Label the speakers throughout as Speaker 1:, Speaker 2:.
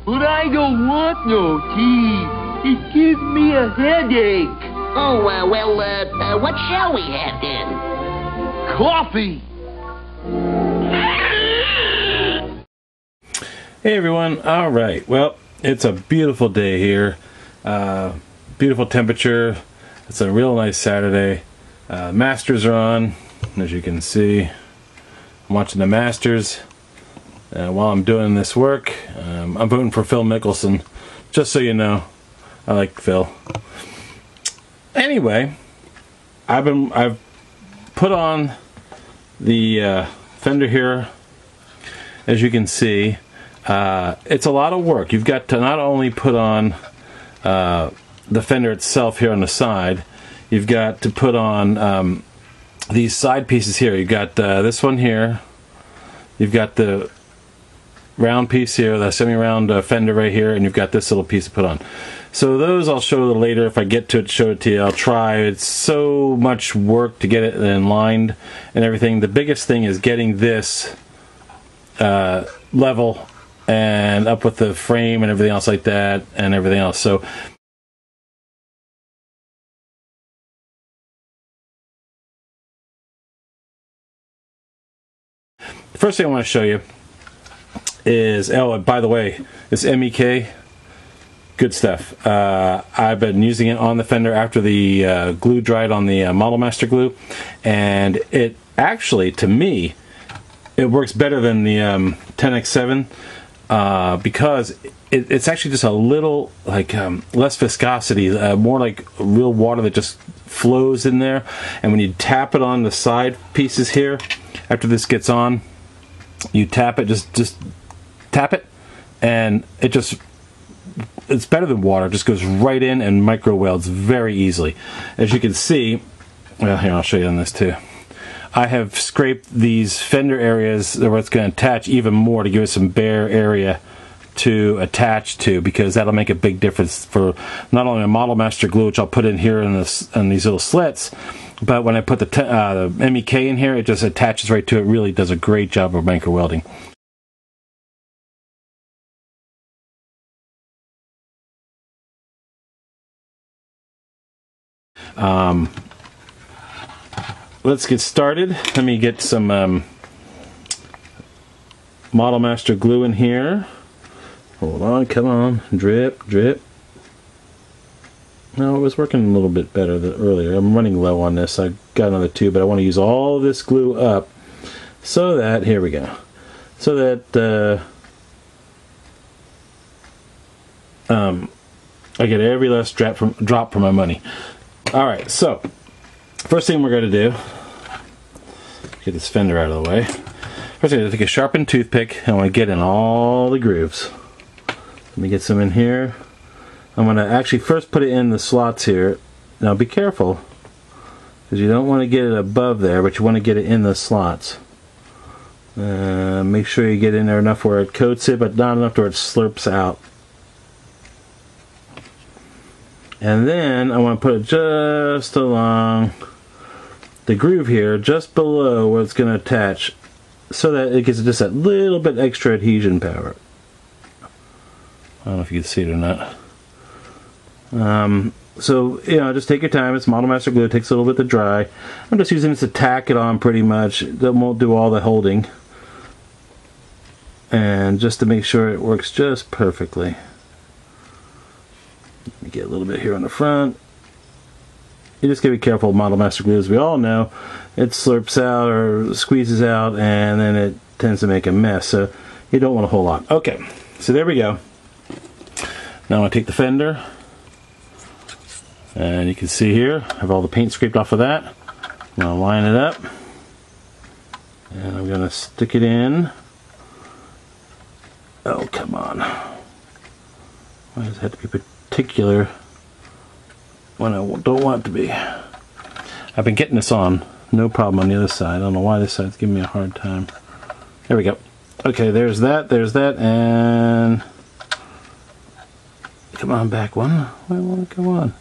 Speaker 1: But I don't want no tea. It gives me a headache.
Speaker 2: Oh, well, what shall we have then?
Speaker 1: Coffee.
Speaker 3: Hey everyone, alright, well, it's a beautiful day here, beautiful temperature, it's a real nice Saturday, Masters are on, as you can see, I'm watching the Masters, while I'm doing this work, I'm voting for Phil Mickelson, just so you know, I like Phil. Anyway, I've put on the fender here, as you can see. It's a lot of work. You've got to not only put on the fender itself here on the side, you've got to put on these side pieces here. You've got this one here, you've got the round piece here, the semi-round fender right here, and you've got this little piece to put on. So those I'll show you later. If I get to it, show it to you. I'll try. It's so much work to get it aligned and everything. The biggest thing is getting this level and up with the frame and everything else like that and everything else. So the first thing I want to show you is, oh, by the way, this MEK, good stuff. I've been using it on the fender after the glue dried on the Model Master glue, and it actually, to me, it works better than the Tenax 7 because it's actually just a little like less viscosity, more like real water that just flows in there. And when you tap it on the side pieces here, after this gets on, you tap it, just tap it, and it's better than water. It just goes right in and micro welds very easily. As you can see, well, here, I'll show you on this too. I have scraped these fender areas where it's going to attach even more to give it some bare area to attach to, because that'll make a big difference for not only a Model Master glue, which I'll put in here in these little slits, but when I put the MEK in here, it just attaches right to it. It really does a great job of micro welding. Let's get started. Let me get some Model Master glue in here. Hold on, come on, drip, drip. No, it was working a little bit better than earlier. I'm running low on this. I got another two, but I want to use all this glue up so that, here we go, so that I get every last drop for my money. All right, so first thing we're going to do, get this fender out of the way. First, I'm going to take a sharpened toothpick and I want to get in all the grooves. Let me get some in here. I'm going to actually first put it in the slots here. Now be careful, because you don't want to get it above there, but you want to get it in the slots. Make sure you get in there enough where it coats it, but not enough where it slurps out. And then I want to put it just along the groove here, just below where it's going to attach, so that it gives just that little bit extra adhesion power. I don't know if you can see it or not. So, you know, just take your time. It's Model Master glue. It takes a little bit to dry. I'm just using this to tack it on pretty much. That won't do all the holding. And just to make sure it works just perfectly. Let me get a little bit here on the front. You just gotta be careful with Model Master glue, as we all know. It slurps out or squeezes out, and then it tends to make a mess. So you don't want a whole lot. Okay, so there we go. Now I'm going to take the fender, and you can see here, I have all the paint scraped off of that. I'm going to line it up, and I'm going to stick it in. Oh, come on. Why does it have to be particular when I don't want it to be? I've been getting this on, no problem on the other side. I don't know why this side's giving me a hard time. There we go. Okay, there's that, and come on, back one. Why won't it go on?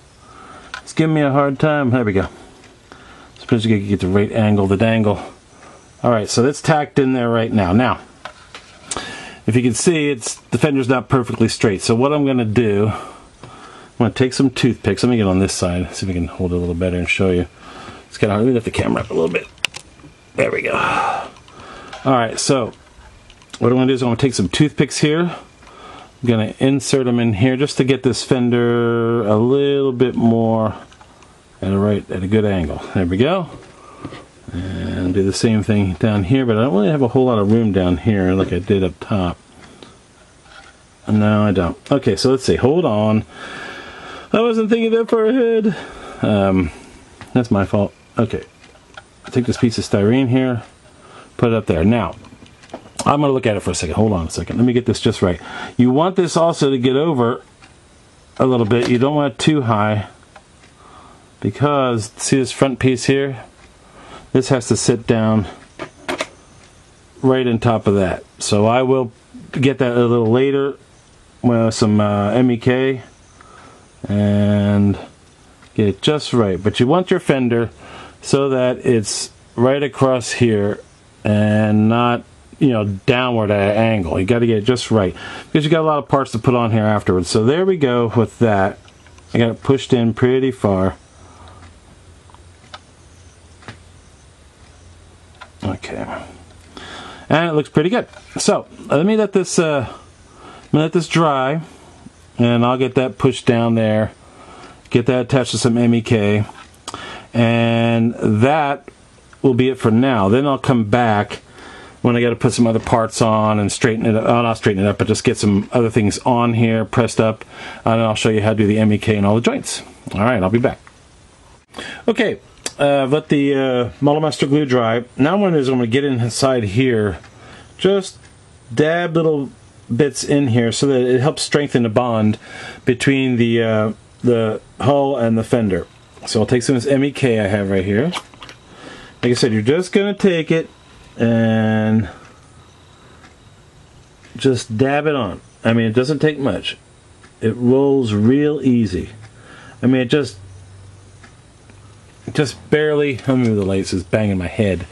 Speaker 3: It's giving me a hard time. There we go. Suppose you gotta get the right angle to dangle. Alright, so that's tacked in there right now. Now, if you can see, the fender's not perfectly straight. So what I'm going to do, I'm going to take some toothpicks. Let me get on this side, see if I can hold it a little better and show you. It's kind of hard. Let me lift the camera up a little bit. There we go. Alright, so what I'm going to do is I'm going to take some toothpicks here. I'm going to insert them in here just to get this fender a little bit more at a good angle. There we go. And do the same thing down here, but I don't really have a whole lot of room down here like I did up top. No, I don't. Okay, so let's see. Hold on. I wasn't thinking that far ahead. That's my fault. Okay. Take this piece of styrene here, put it up there. Now, I'm going to look at it for a second. Hold on a second. Let me get this just right. You want this also to get over a little bit. You don't want it too high because, see this front piece here? This has to sit down right on top of that. So I will get that a little later with some MEK and get it just right. But you want your fender so that it's right across here and not, you know, downward at an angle. You got to get it just right because you got a lot of parts to put on here afterwards. So there we go with that. I got it pushed in pretty far. Okay, and it looks pretty good. So let me let this dry, and I'll get that pushed down there. Get that attached to some MEK, and that will be it for now. Then I'll come back when I got to put some other parts on and straighten it up. Oh, not straighten it up, but just get some other things on here, pressed up, and I'll show you how to do the MEK and all the joints. All right, I'll be back. Okay. Let the Model Master glue dry. Now what I'm going to get inside here, just dab little bits in here so that it helps strengthen the bond between the hull and the fender. So I'll take some of this MEK I have right here. Like I said, you're just going to take it and just dab it on. I mean, it doesn't take much. It rolls real easy. I mean, it just barely, let me move the lights, it's banging my head.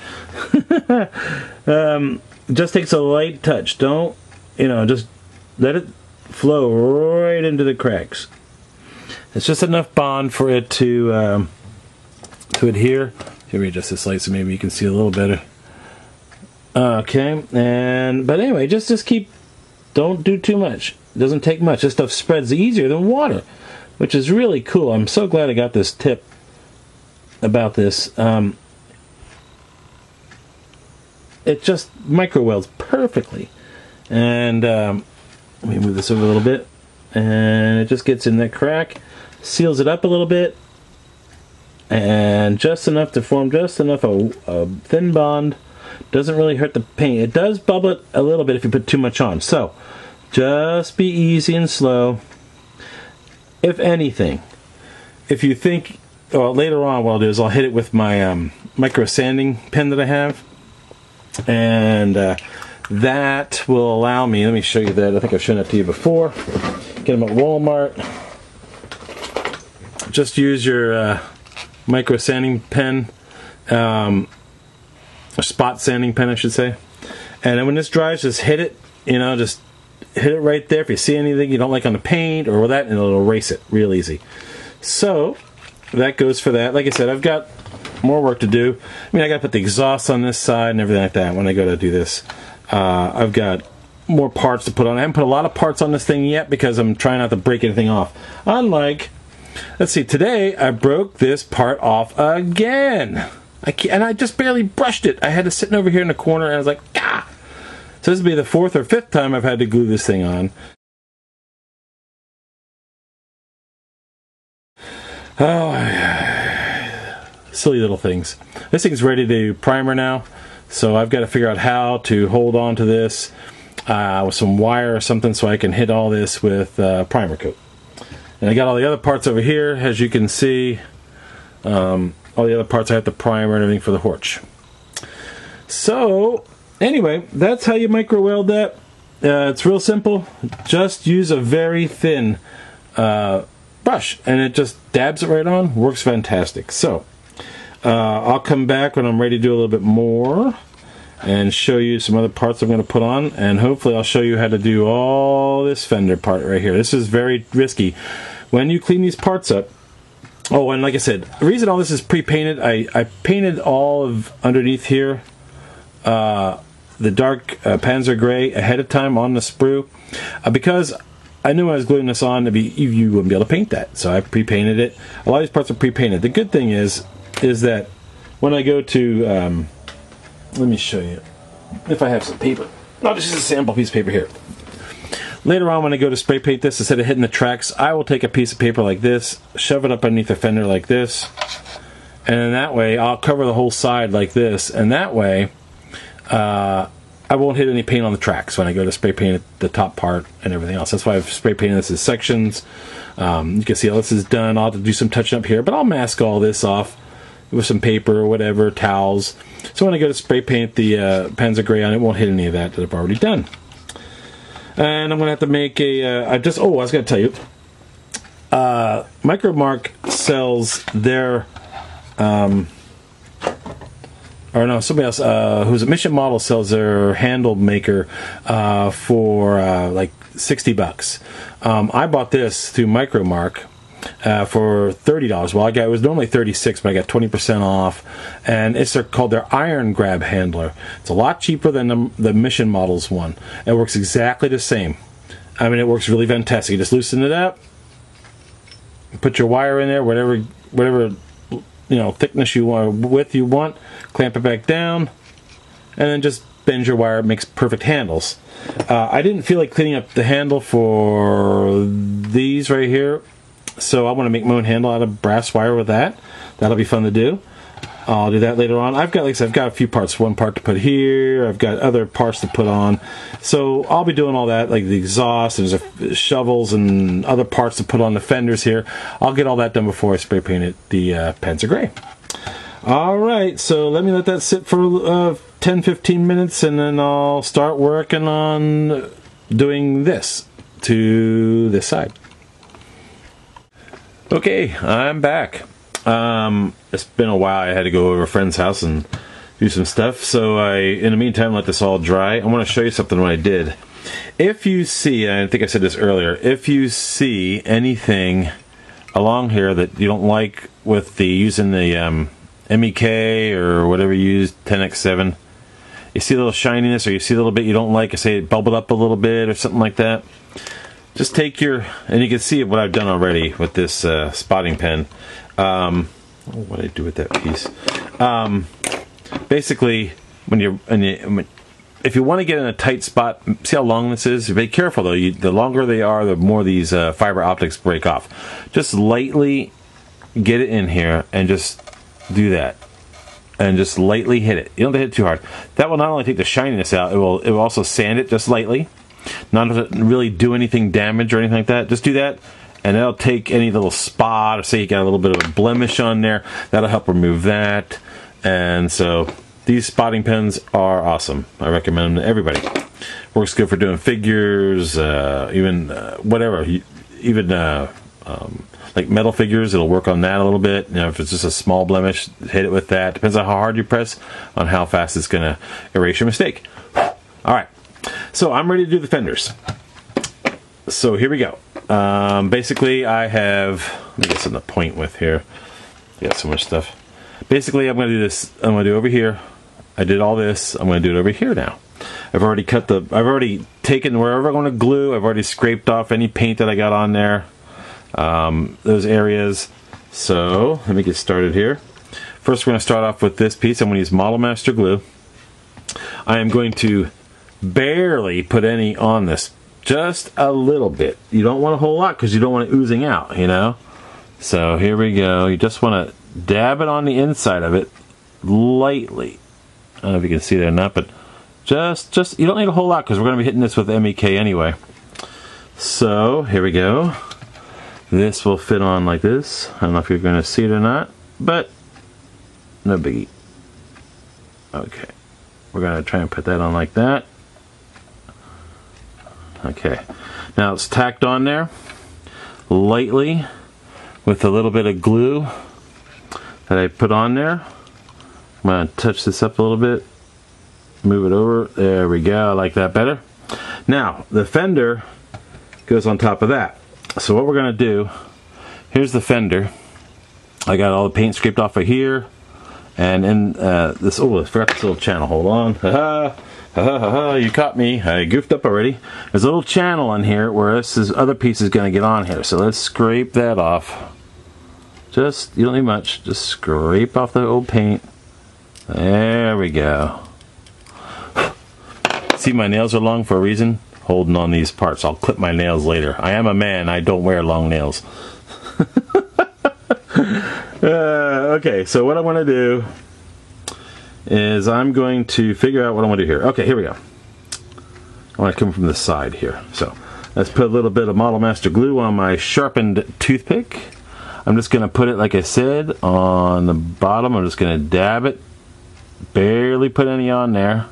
Speaker 3: Just takes a light touch. Don't, just let it flow right into the cracks. It's just enough bond for it to adhere. Here, we adjust this light so maybe you can see a little better. Okay, but anyway, just keep, don't do too much. It doesn't take much. This stuff spreads easier than water, which is really cool. I'm so glad I got this tip about this. It just micro welds perfectly, and let me move this over a little bit, and it just gets in that crack, seals it up a little bit, and just enough to form just enough a thin bond. Doesn't really hurt the paint. It does bubble it a little bit if you put too much on, so just be easy and slow. If anything, if you think, well, later on what I'll do is I'll hit it with my micro sanding pen that I have, and that will allow me, let me show you that, I think I've shown that to you before. Get them at Walmart. Just use your micro sanding pen, or spot sanding pen I should say, and then when this dries, just hit it, just hit it right there. If you see anything you don't like on the paint or that, and it'll erase it real easy. So that goes for that. Like I said, I've got more work to do. I mean, I got to put the exhaust on this side and everything like that when I go to do this. I've got more parts to put on. I haven't put a lot of parts on this thing yet because I'm trying not to break anything off. Unlike, let's see, today I broke this part off again. And I just barely brushed it. I had to sit over here in the corner and I was like, ah! So this will be the 4th or 5th time I've had to glue this thing on. Oh, silly little things. This thing's ready to primer now, so I've got to figure out how to hold on to this with some wire or something so I can hit all this with primer coat. And I got all the other parts over here, as you can see. All the other parts I have to primer and everything for the Horch. So anyway, that's how you micro weld that. It's real simple. Just use a very thin brush and it just dabs it right on. Works fantastic. So I'll come back when I'm ready to do a little bit more, and show you some other parts I'm going to put on, and hopefully I'll show you how to do all this fender part right here. This is very risky. When you clean these parts up, oh, and like I said, the reason all this is pre-painted, I painted all of underneath here the dark Panzer Gray ahead of time on the sprue because I knew when I was gluing this on, you wouldn't be able to paint that, so I pre-painted it. A lot of these parts are pre-painted. The good thing is that when I go to let me show you if I have some paper. I'll just use a sample piece of paper here. Later on when I go to spray paint this, instead of hitting the tracks, I will take a piece of paper like this, shove it up underneath the fender like this, and then that way I'll cover the whole side like this, and that way I won't hit any paint on the tracks when I go to spray paint the top part and everything else. That's why I've spray painted this as sections. You can see how this is done. I'll have to do some touching up here, but I'll mask all this off with some paper or whatever, towels. So when I go to spray paint the Panzer Gray on, it won't hit any of that I've already done. And I'm going to have to make a, I was going to tell you, Micromark sells their, or no, somebody else, who's a Mission Model sells their handle maker for like $60. I bought this through Micromark for $30. Well, it was normally $36, but I got 20% off, and it's called their Iron Grab handler. It's a lot cheaper than the Mission Models one. It works exactly the same. I mean, it works really fantastic. You just loosen it up, put your wire in there, whatever thickness you want, width you want, clamp it back down, and then just bend your wire. It makes perfect handles. I didn't feel like cleaning up the handle for these right here, so I want to make my own handle out of brass wire with that. That'll be fun to do. I'll do that later on. I've got a few parts. One part to put here. I've got other parts to put on. So I'll be doing all that, like the exhaust, and there's shovels and other parts to put on the fenders here. I'll get all that done before I spray paint it the Panzer Gray. Alright, so let me let that sit for 10-15 minutes, and then I'll start working on doing this to this side. Okay, I'm back. It's been a while. I had to go over a friend's house and do some stuff, so in the meantime, let this all dry. I want to show you something what I did. If you see, and I think I said this earlier, if you see anything along here that you don't like with using the MEK or whatever you use, Tenax 7, you see a little shininess, or you see a little bit you don't like, say it bubbled up a little bit or something like that, just take and you can see what I've done already with this spotting pen. What did I do with that piece? Basically, if you want to get in a tight spot, see how long this is? Be careful though. The longer they are, the more these fiber optics break off. Just lightly get it in here and just do that, and just lightly hit it. You don't have to hit it too hard. That will not only take the shininess out, it will also sand it just lightly. Not to really do anything damage or anything like that. Just do that, and that'll take any little spot, or say you got a little bit of a blemish on there, that'll help remove that. And so these spotting pens are awesome. I recommend them to everybody. Works good for doing figures, even whatever, even like metal figures. It'll work on that a little bit. If it's just a small blemish, hit it with that. Depends on how hard you press, on how fast it's going to erase your mistake. All right. So I'm ready to do the fenders. So here we go. Basically, I have, let me get something to point with here. Got so much stuff. Basically, I'm going to do this. I'm going to do over here. I did all this. I'm going to do it over here now. I've already taken wherever I'm going to glue. I've already scraped off any paint that I got on there. Those areas. So let me get started here. First, we're going to start off with this piece. I'm going to use Model Master glue. I am going to barely put any on this, just a little bit. You don't want a whole lot because you don't want it oozing out, So here we go. You just want to dab it on the inside of it lightly. I don't know if you can see that or not, but just you don't need a whole lot because we're going to be hitting this with MEK anyway. So here we go. This will fit on like this. I don't know if you're going to see it or not, but no biggie. Okay, we're going to try and put that on like that. Okay, now it's tacked on there lightly with a little bit of glue that I put on there. I'm going to touch this up a little bit. Move it over. There we go. I like that better. Now, the fender goes on top of that. So what we're going to do, here's the fender. I got all the paint scraped off of here. And in this, oh, I forgot this little channel. Hold on. You caught me. I goofed up already. There's a little channel on here where this other piece is going to get on here. So let's scrape that off. Just, you don't need much. Just scrape off the old paint. There we go. See, my nails are long for a reason. Holding on these parts. I'll clip my nails later. I am a man. I don't wear long nails. Okay, so what I want to do is I'm going to figure out what I want to do here. Okay, here we go. I want to come from the side here. So let's put a little bit of Model Master glue on my sharpened toothpick. I'm just going to put it, like I said, on the bottom. I'm just going to dab it. Barely put any on there.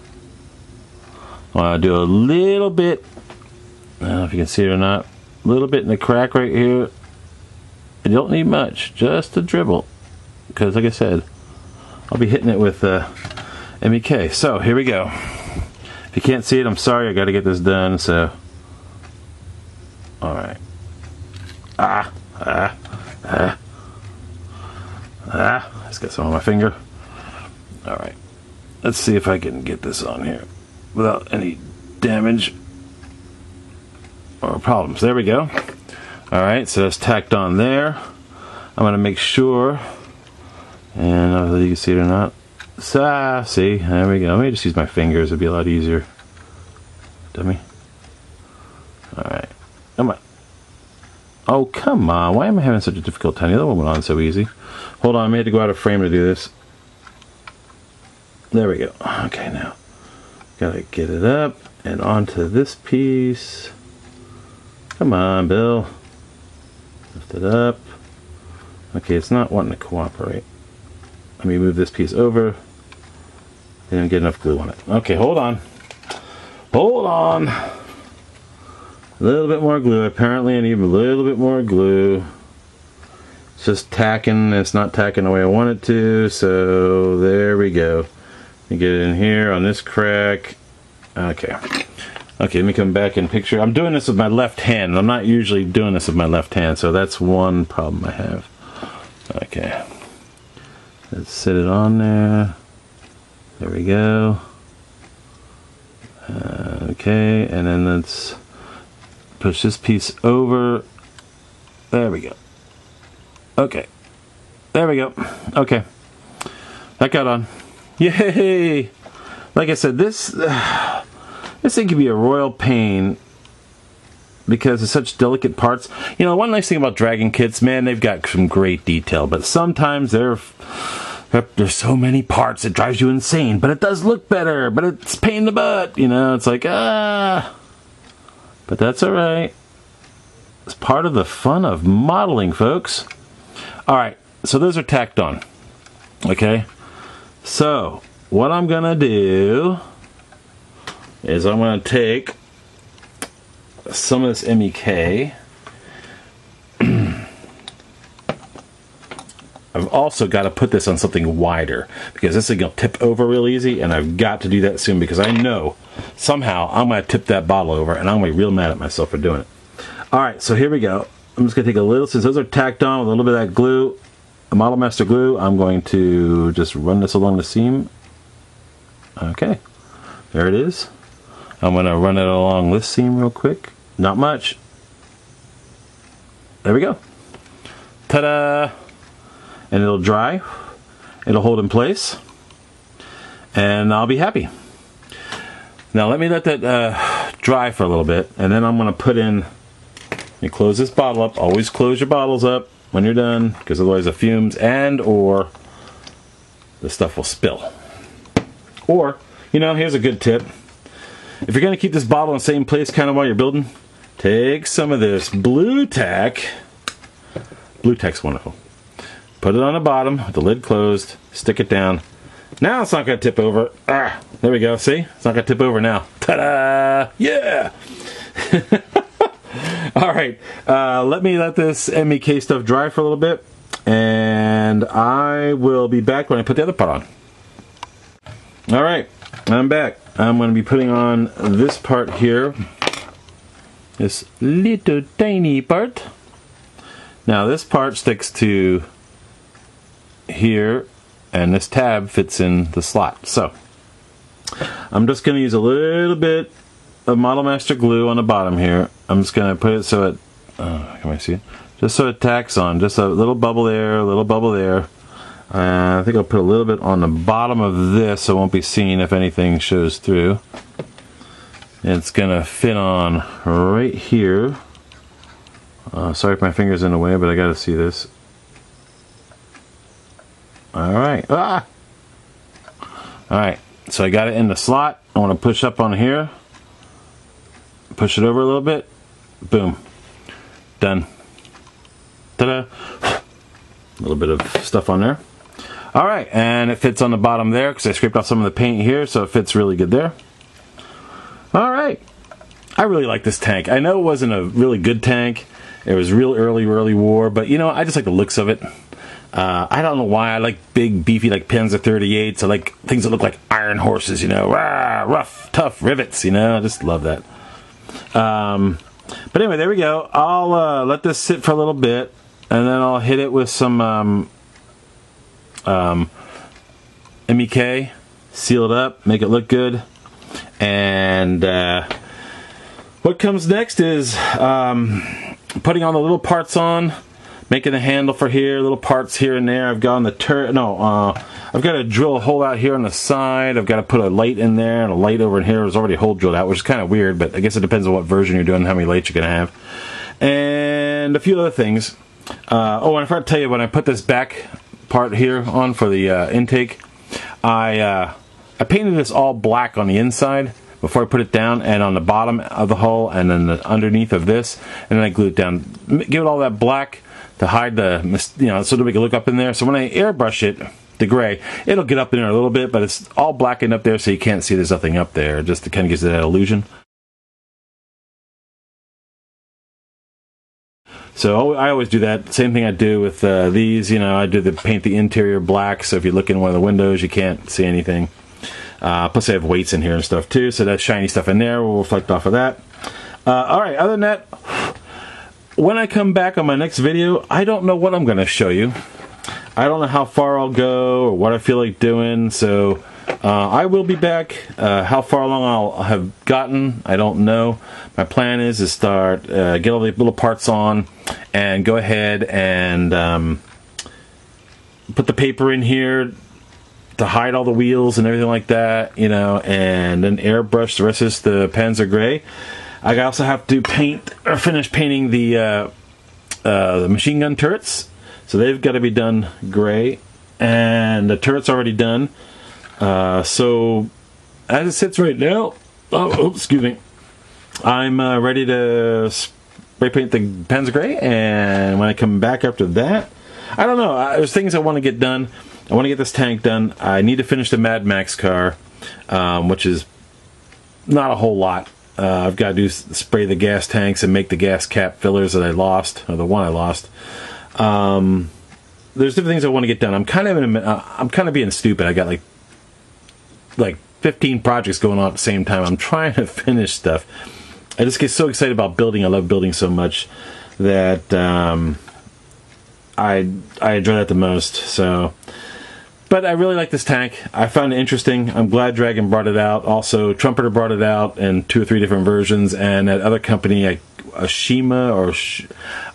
Speaker 3: I want to do a little bit, I don't know if you can see it or not, a little bit in the crack right here. You don't need much, just a dribble, because like I said, I'll be hitting it with MEK. So here we go. If you can't see it, I'm sorry, I got to get this done. So, all right. Just got some on my finger. All right. Let's see if I can get this on here without any damage or problems. There we go. Alright, so that's tacked on there. I'm going to make sure, and I don't know if you can see it or not. See, there we go. Let me just use my fingers, it'd be a lot easier. Dummy. Alright, come on. Oh, come on. Why am I having such a difficult time? The other one went on so easy. Hold on, I may have to go out of frame to do this. There we go. Okay, now. Gotta get it up and onto this piece. Come on, Bill. Lift it up. Okay, it's not wanting to cooperate. Let me move this piece over. Didn't get enough glue on it. Okay, hold on. Hold on. A little bit more glue. Apparently I need a little bit more glue. It's just tacking. It's not tacking the way I want it to. So there we go. Let me get it in here on this crack. Okay. Okay, let me come back and picture. I'm doing this with my left hand. I'm not usually doing this with my left hand, so that's one problem I have. Okay. Let's set it on there. There we go. Okay, and then let's push this piece over. There we go. Okay. There we go. Okay. That got on. Yay! Like I said, this thing can be a royal pain because it's such delicate parts. You know, one nice thing about Dragon kits, man, they've got some great detail, but sometimes there's so many parts it drives you insane. But it does look better, but it's a pain in the butt. You know, it's like, but that's all right. It's part of the fun of modeling, folks. All right, so those are tacked on. Okay, so what I'm gonna do is I'm gonna take some of this MEK. I've also got to put this on something wider because this thing will tip over real easy, and I've got to do that soon because I know somehow I'm going to tip that bottle over and I'm going to be real mad at myself for doing it. Alright, so here we go. I'm just going to take a little, since those are tacked on with a little bit of that glue, the Model Master glue, I'm going to just run this along the seam. Okay, there it is. I'm going to run it along this seam real quick. Not much. There we go. Ta-da! And it'll dry. It'll hold in place. And I'll be happy. Now let me let that dry for a little bit. And then I'm going to put in... You close this bottle up. Always close your bottles up when you're done, because otherwise the fumes and or the stuff will spill. Or, you know, here's a good tip. If you're going to keep this bottle in the same place kind of while you're building, take some of this blue tack. Blue tack's wonderful. Put it on the bottom with the lid closed. Stick it down. Now it's not going to tip over. Ah, there we go. See? It's not going to tip over now. Ta-da! Yeah! Alright, let me let this MEK stuff dry for a little bit, and I will be back when I put the other part on. Alright, I'm back. I'm going to be putting on this part here. This little tiny part. Now this part sticks to here, and this tab fits in the slot. So I'm just going to use a little bit of Model Master glue on the bottom here. I'm just going to put it so it, can I see it? Just so it tacks on. Just a little bubble there, a little bubble there. I think I'll put a little bit on the bottom of this so it won't be seen if anything shows through. It's going to fit on right here. Sorry if my finger's in the way, but I got to see this. Alright. Ah! Alright, so I got it in the slot. I want to push up on here. Push it over a little bit. Boom. Done. Ta-da! A little bit of stuff on there. Alright, and it fits on the bottom there because I scraped off some of the paint here, so it fits really good there. Alright. I really like this tank. I know it wasn't a really good tank. It was real early war, but you know, I just like the looks of it. I don't know why. I like big, beefy, like Panzer 38s. I like things that look like iron horses, you know. Rah, rough, tough rivets, you know. I just love that. But anyway, there we go. I'll let this sit for a little bit, and then I'll hit it with some MEK, seal it up, make it look good. And what comes next is putting all the little parts on, making a handle for here, little parts here and there. I've got on the I've got to drill a hole out here on the side. I've got to put a light in there, and a light over in here. There's already a hole drilled out, which is kind of weird, but I guess it depends on what version you're doing, how many lights you're going to have. And a few other things. Oh, and I forgot to tell you, when I put this back part here on for the intake, I painted this all black on the inside before I put it down, and on the bottom of the hull, and then underneath of this, and then I glued it down. Give it all that black to hide the, you know, so that we can look up in there. So when I airbrush it, the gray, it'll get up in there a little bit, but it's all blackened up there so you can't see there's nothing up there. Just to kind of gives it that illusion. So I always do that. Same thing I do with these. You know, I do paint the interior black, so if you look in one of the windows, you can't see anything. Plus I have weights in here and stuff too, so that shiny stuff in there will reflect off of that. Alright, other than that, when I come back on my next video, I don't know what I'm going to show you. I don't know how far I'll go or what I feel like doing, so I will be back. How far along I'll have gotten, I don't know. My plan is to start, get all the little parts on, and go ahead and put the paper in here to hide all the wheels and everything like that, you know, and then airbrush the rest of the Panzer Gray. I also have to paint or finish painting the machine gun turrets, so they've got to be done gray, and the turret's already done. So as it sits right now, excuse me, I'm ready to spray paint the Panzer Gray, and when I come back after that, I don't know. There's things I want to get done. I want to get this tank done. I need to finish the Mad Max car, which is not a whole lot. I've got to spray the gas tanks and make the gas cap fillers that I lost, or the one I lost. There's different things I want to get done. I'm kind of being stupid. I got like 15 projects going on at the same time. I'm trying to finish stuff. I just get so excited about building. I love building so much that I enjoy that the most. So. But I really like this tank. I found it interesting. I'm glad Dragon brought it out. Also, Trumpeter brought it out in 2 or 3 different versions. And that other company, Ashima, or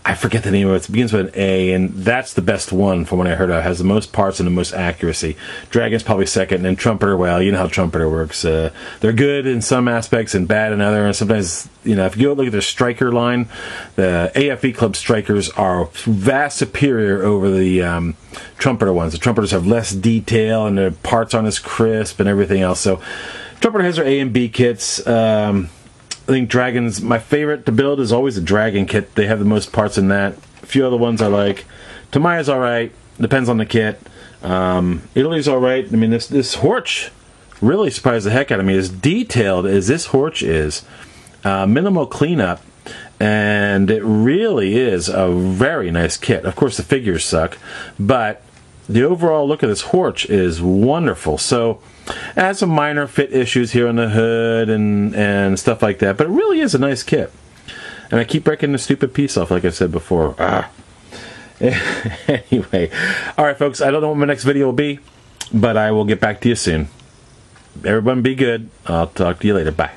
Speaker 3: I forget the name of it. It begins with an A, and that's the best one from what I heard of. It has the most parts and the most accuracy. Dragon's probably second, and then Trumpeter, well, you know how Trumpeter works. They're good in some aspects and bad in other. And sometimes, you know, if you go look at their Striker line, the AFE Club Strikers are vast superior over the Trumpeter ones. The Trumpeters have less detail, and their parts aren't as crisp and everything else. So Trumpeter has their A and B kits. I think Dragon's, my favorite to build is always the Dragon kit. They have the most parts in that. A few other ones I like. Tamiya's alright. Depends on the kit. Italy's alright. I mean, this Horch really surprised the heck out of me. As detailed as this Horch is, minimal cleanup, and it really is a very nice kit. Of course, the figures suck, but the overall look of this Horch is wonderful. So it has some minor fit issues here on the hood and stuff like that, but it really is a nice kit. And I keep breaking the stupid piece off, like I said before. Anyway, all right, folks, I don't know what my next video will be, but I will get back to you soon. Everyone be good. I'll talk to you later. Bye.